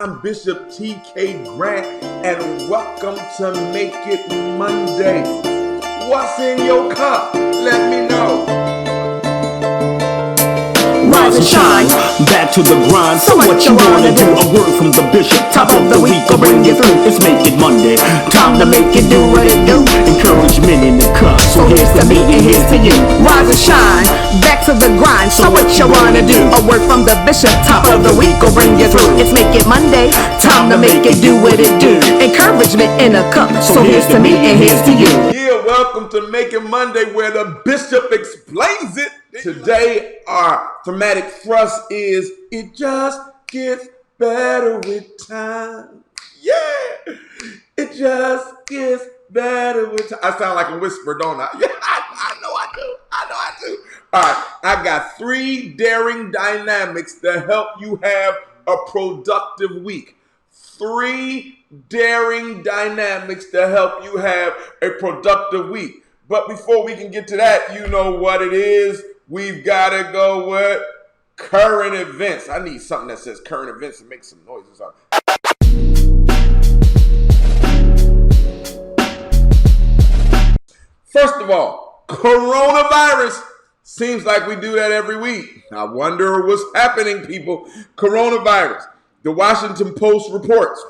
I'm Bishop T.K. Grant, and welcome to Make It Monday. What's in your cup? Let me know. Rise and shine, back to the grind. So what you wanna do? A word from the bishop, top of the week, I'll bring you through. It's Make It Monday, time to make it do what it do. Encouragement in the cup, so here's to me and here's to you. Rise and shine, back to the grind. So what you wanna do? A word from the bishop, top of the week, will bring you through. It's Make It Monday, time to make it do what it do. Encouragement in a cup, so here's to me and here's to you. Yeah, welcome to Make It Monday, where the bishop explains it. Today, our thematic thrust is, it just gets better with time. Yeah, it just gets better with time. I sound like a whisper, don't I? Yeah, I know I do. All right, I got 3 daring dynamics to help you have a productive week. 3 daring dynamics to help you have a productive week. But before we can get to that, you know what it is. We've got to go with current events. I need something that says current events and make some noises. First of all, coronavirus. Seems like we do that every week. I wonder what's happening, people. Coronavirus. The Washington Post reports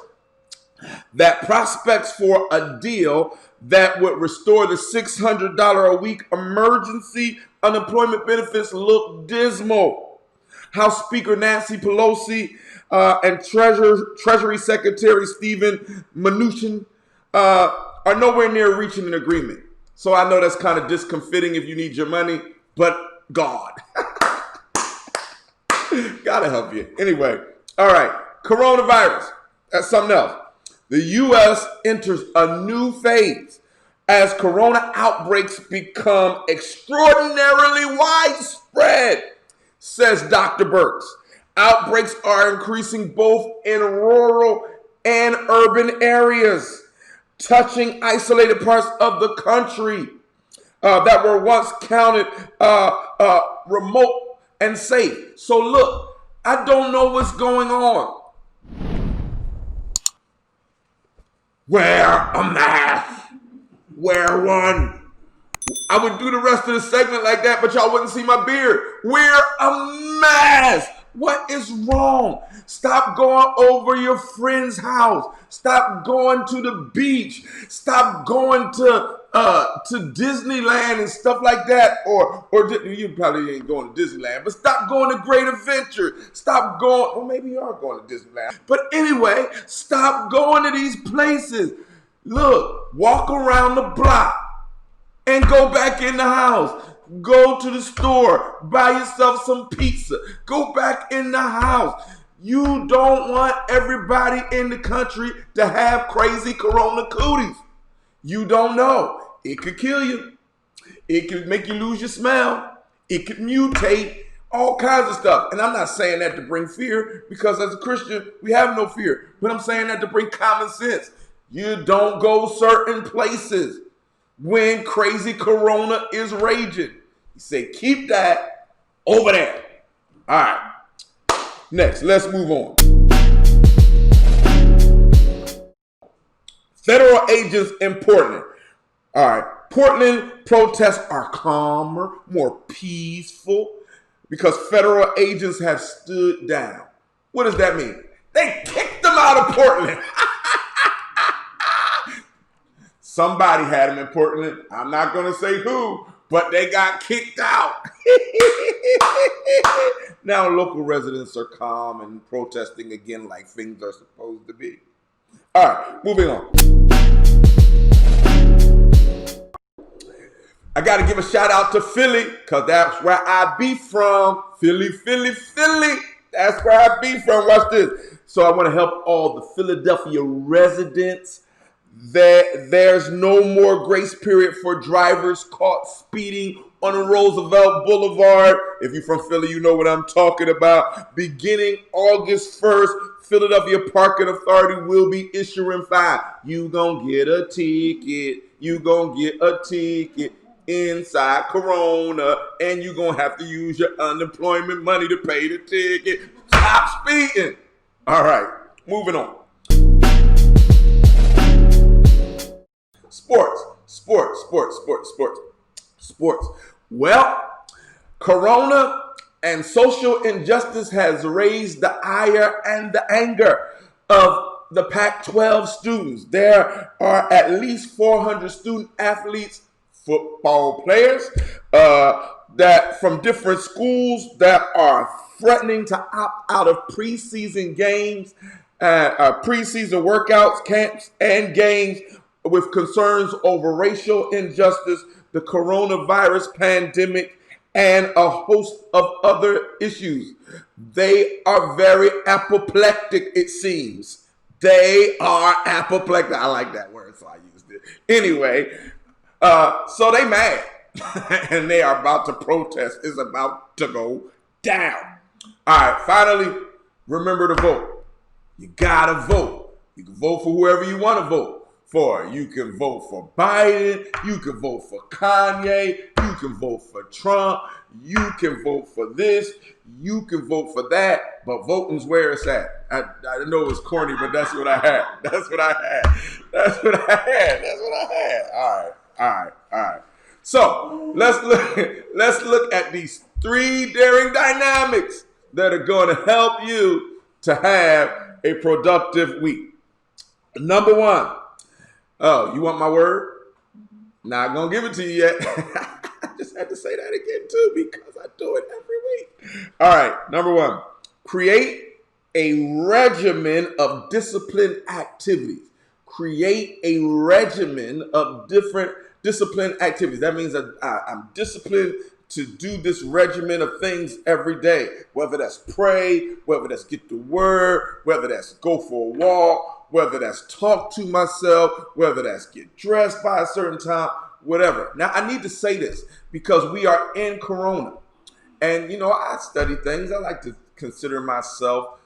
that prospects for a deal that would restore the $600 a week emergency unemployment benefits look dismal. House Speaker Nancy Pelosi and Treasury Secretary Steven Mnuchin are nowhere near reaching an agreement. So I know that's kind of discomfiting if you need your money, but God. Gotta help you. Anyway, all right, coronavirus. That's something else. The U.S. enters a new phase as corona outbreaks become extraordinarily widespread, says Dr. Burks. Outbreaks are increasing both in rural and urban areas, touching isolated parts of the country that were once counted remote and safe. So look, I don't know what's going on. Wear a mask. Wear one. I would do the rest of the segment like that, but y'all wouldn't see my beard. Wear a mask. What is wrong? Stop going over your friend's house. Stop going to the beach. Stop going to Disneyland and stuff like that. Or you probably ain't going to Disneyland, but stop going to Great Adventure. Stop going, well, maybe you are going to Disneyland. But anyway, stop going to these places. Look, walk around the block and go back in the house. Go to the store, buy yourself some pizza. Go back in the house. You don't want everybody in the country to have crazy corona cooties. You don't know. It could kill you. It could make you lose your smell. It could mutate, all kinds of stuff. And I'm not saying that to bring fear, because as a Christian, we have no fear. But I'm saying that to bring common sense. You don't go certain places when crazy corona is raging. You say, keep that over there. All right. Next, let's move on. Federal agents in Portland. All right. Portland protests are calmer, more peaceful, because federal agents have stood down. What does that mean? They kicked them out of Portland. Somebody had them in Portland. I'm not going to say who, but they got kicked out. Now local residents are calm and protesting again like things are supposed to be. All right, moving on. I got to give a shout out to Philly, because that's where I be from. Philly. That's where I be from. Watch this. So I want to help all the Philadelphia residents. There's no more grace period for drivers caught speeding on Roosevelt Boulevard. If you're from Philly, you know what I'm talking about. Beginning August 1st, Philadelphia Parking Authority will be issuing fines. You gonna get a ticket. Inside Corona, and you're gonna have to use your unemployment money to pay the ticket. Stop speeding. All right. Moving on. Sports. Well, Corona and social injustice has raised the ire and the anger of the Pac-12 students. There are at least 400 student athletes, football players, that from different schools that are threatening to opt out of preseason games, preseason workouts, camps, and games with concerns over racial injustice, the coronavirus pandemic, and a host of other issues. They are very apoplectic, it seems. They are apoplectic. I like that word, so I used it. Anyway, so they mad. And they are about to protest. It's about to go down. All right, finally, remember to vote. You gotta vote. You can vote for whoever you want to vote for. You can vote for Biden. You can vote for Kanye. You can vote for Trump. You can vote for this. You can vote for that. But voting's where it's at. I know it's corny, but that's what I had. All right. So let's look at these 3 daring dynamics that are going to help you to have a productive week. Number 1. Oh, you want my word? Not gonna give it to you yet. I just had to say that again too because I do it every week. All right, number 1. Create a regimen of disciplined activities. Create a regimen of different disciplined activities. That means that I'm disciplined to do this regimen of things every day, whether that's pray, whether that's get the word, whether that's go for a walk, whether that's talk to myself, whether that's get dressed by a certain time, whatever. Now, I need to say this because we are in Corona. And, I study things. I like to consider myself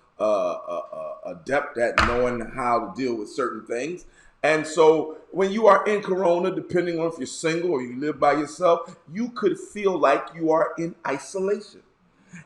adept at knowing how to deal with certain things. And so when you are in Corona, depending on if you're single or you live by yourself, you could feel like you are in isolation.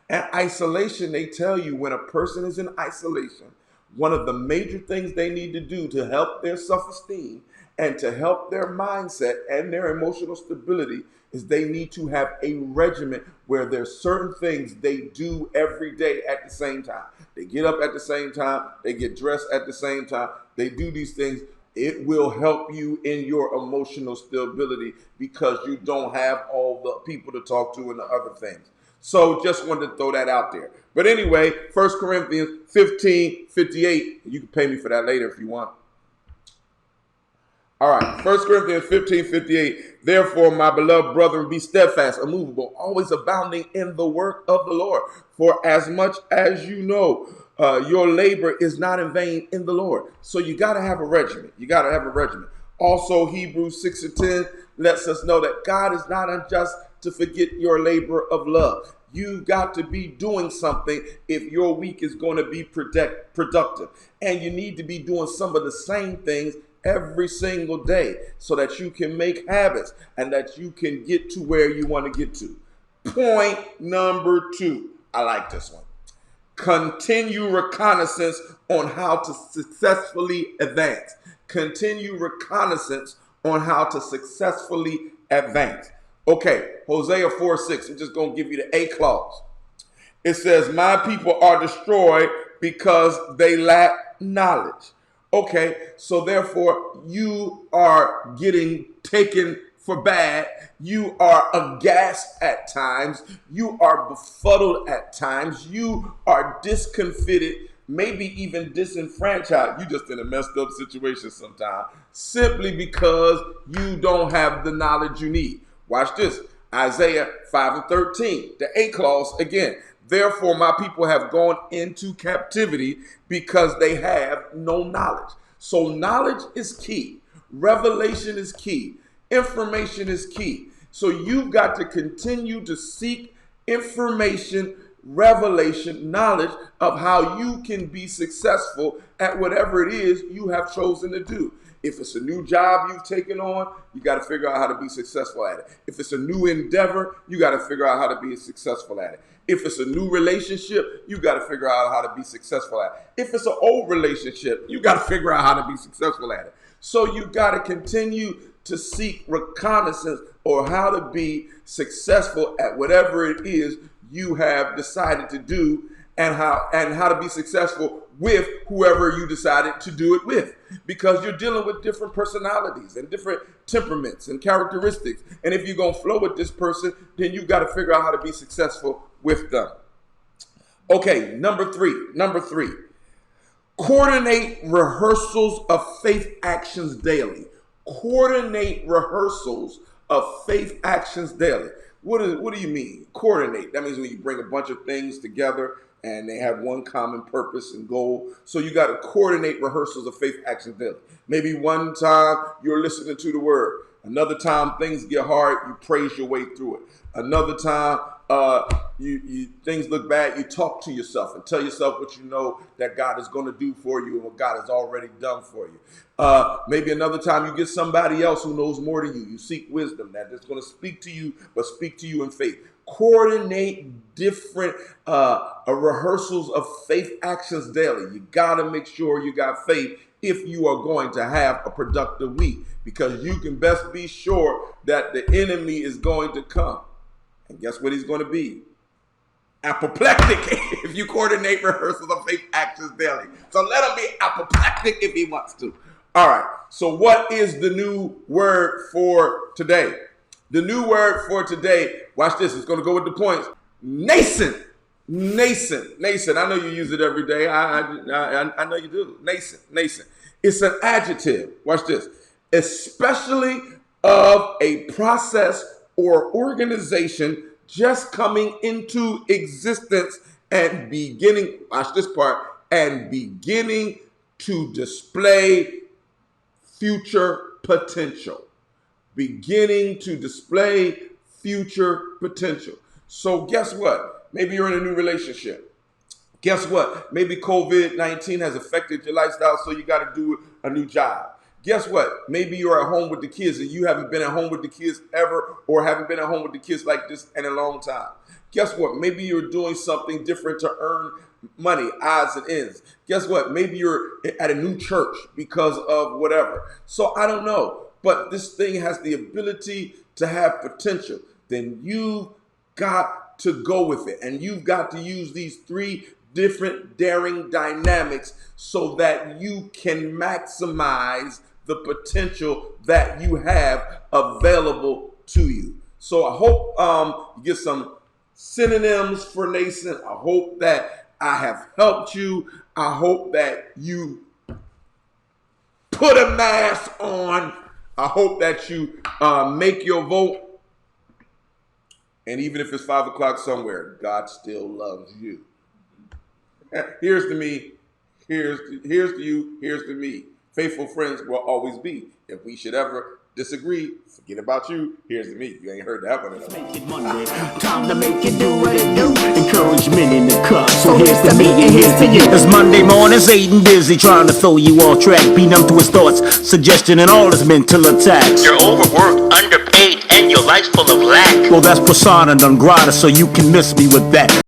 And isolation, they tell you when a person is in isolation, one of the major things they need to do to help their self-esteem and to help their mindset and their emotional stability is they need to have a regimen where there's certain things they do every day at the same time. They get up at the same time. They get dressed at the same time. They do these things. It will help you in your emotional stability because you don't have all the people to talk to and the other things. So just wanted to throw that out there. But anyway, 1 Corinthians 15:58. You can pay me for that later if you want. All right, 1 Corinthians 15:58. Therefore, my beloved brethren, be steadfast, immovable, always abounding in the work of the Lord. For as much as you know, your labor is not in vain in the Lord. So you got to have a regimen. Also, Hebrews 6:10 lets us know that God is not unjust to forget your labor of love. You've got to be doing something if your week is going to be productive. And you need to be doing some of the same things every single day so that you can make habits and that you can get to where you want to get to. Point number 2. I like this one. Continue reconnaissance on how to successfully advance. Okay, Hosea 4:6. I'm just going to give you the A clause. It says, my people are destroyed because they lack knowledge. Okay, so therefore you are getting taken for bad. You are aghast at times. You are befuddled at times. You are discomfited, maybe even disenfranchised. You just in a messed up situation sometimes, simply because you don't have the knowledge you need. Watch this. Isaiah 5:13, the A clause again. Therefore, my people have gone into captivity because they have no knowledge. So knowledge is key. Revelation is key. Information is key. So you've got to continue to seek information, revelation, knowledge of how you can be successful at whatever it is you have chosen to do. If it's a new job you've taken on, you got to figure out how to be successful at it. If it's a new endeavor, you got to figure out how to be successful at it. If it's a new relationship, you got to figure out how to be successful at it. If it's an old relationship, you got to figure out how to be successful at it. So you got to continue to seek reconnaissance or how to be successful at whatever it is you have decided to do, and how to be successful with whoever you decided to do it with, because you're dealing with different personalities and different temperaments and characteristics. And if you're going to flow with this person, then you got to figure out how to be successful with them. Okay, number three, coordinate rehearsals of faith actions daily. Coordinate rehearsals of faith actions daily. What do you mean? Coordinate. That means when you bring a bunch of things together and they have one common purpose and goal. So you got to coordinate rehearsals of faith actions daily. Maybe one time you're listening to the word. Another time things get hard, you praise your way through it. Another time things look bad, you talk to yourself and tell yourself what you know that God is going to do for you and what God has already done for you. Maybe another time you get somebody else who knows more than you. You seek wisdom that is going to speak to you, but speak to you in faith. Coordinate different rehearsals of faith actions daily. You got to make sure you got faith if you are going to have a productive week, because you can best be sure that the enemy is going to come. And guess what he's going to be? Apoplectic if you coordinate rehearsals of faith actions daily. So let him be apoplectic if he wants to. All right. So what is the new word for today? The new word for today, watch this, it's going to go with the points. Nascent. I know you use it every day. I know you do. Nascent. It's an adjective. Watch this. Especially of a process or organization just coming into existence and beginning, watch this part, and beginning to display future potential. Beginning to display future potential. So guess what? Maybe you're in a new relationship. Guess what? Maybe COVID-19 has affected your lifestyle, so you got to do a new job. Guess what? Maybe you're at home with the kids and you haven't been at home with the kids ever, or haven't been at home with the kids like this in a long time. Guess what? Maybe you're doing something different to earn money, odds and ends. Guess what? Maybe you're at a new church because of whatever. So I don't know. But this thing has the ability to have potential. Then you've got to go with it. And you've got to use these three different daring dynamics so that you can maximize the potential that you have available to you. So I hope you get some synonyms for nascent. I hope that I have helped you. I hope that you put a mask on. I hope that you make your vote. And even if it's 5 o'clock somewhere, God still loves you. Here's to me. Here's to you. Here's to me. Faithful friends will always be. If we should ever disagree, forget about you. Here's to me. You ain't heard that one at all. Make it Monday. Time to make it do what it do. Encouragement in the cup. So here's to me and here's to you. It's Monday mornings, Aiden busy trying to throw you off track. Be numb to his thoughts, suggestion and all his mental attacks. You're overworked, underpaid, and your life's full of lack. Well, that's persona non grata, so you can miss me with that.